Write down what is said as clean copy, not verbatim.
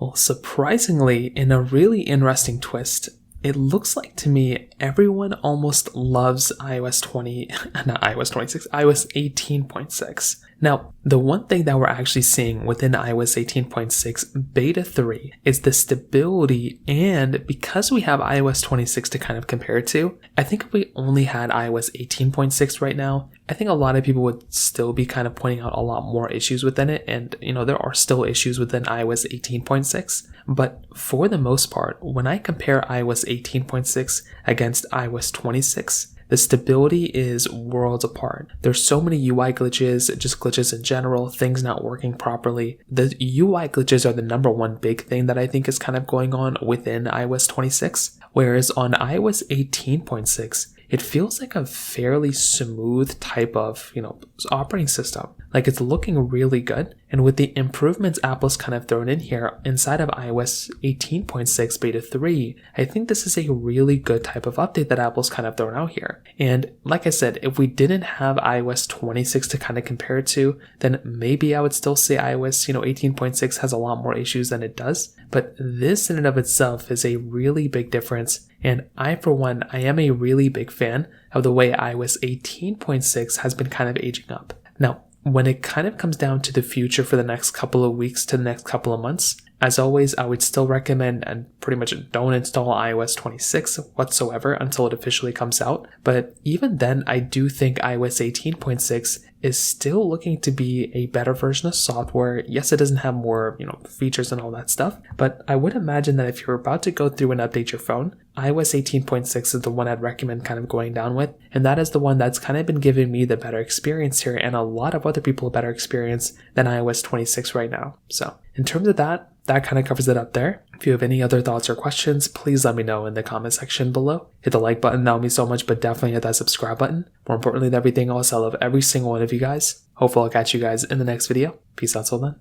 Well, surprisingly, in a really interesting twist, it looks like to me everyone almost loves iOS 20, not iOS 26, iOS 18.6. Now, the one thing that we're actually seeing within iOS 18.6 Beta 3 is the stability, and because we have iOS 26 to kind of compare it to, I think if we only had iOS 18.6 right now, I think a lot of people would still be kind of pointing out a lot more issues within it, and there are still issues within iOS 18.6, but for the most part, when I compare iOS 18.6 against iOS 26, the stability is worlds apart. There's so many UI glitches, just glitches in general, things not working properly. The UI glitches are the number one big thing that I think is kind of going on within iOS 26, whereas on iOS 18.6, it feels like a fairly smooth type of, operating system. Like it's looking really good. And with the improvements Apple's kind of thrown in here inside of iOS 18.6 Beta 3, I think this is a really good type of update that Apple's kind of thrown out here. And like I said, if we didn't have iOS 26 to kind of compare it to, then maybe I would still say iOS, 18.6 has a lot more issues than it does. But this in and of itself is a really big difference. And I, for one, I am a really big fan of the way iOS 18.6 has been kind of aging up. Now, when it kind of comes down to the future for the next couple of weeks to the next couple of months, as always, I would still recommend and pretty much don't install iOS 26 whatsoever until it officially comes out. But even then, I do think iOS 18.6 is still looking to be a better version of software. Yes, it doesn't have more, features and all that stuff, but I would imagine that if you're about to go through and update your phone, iOS 18.6 is the one I'd recommend kind of going down with, and that is the one that's kind of been giving me the better experience here and a lot of other people a better experience than iOS 26 right now. So in terms of that kind of covers it up there. If you have any other thoughts or questions, please let me know in the comment section below. Hit the like button, that would mean so much, but definitely hit that subscribe button. More importantly than everything else, I love every single one of you guys. Hopefully I'll catch you guys in the next video. Peace out till then.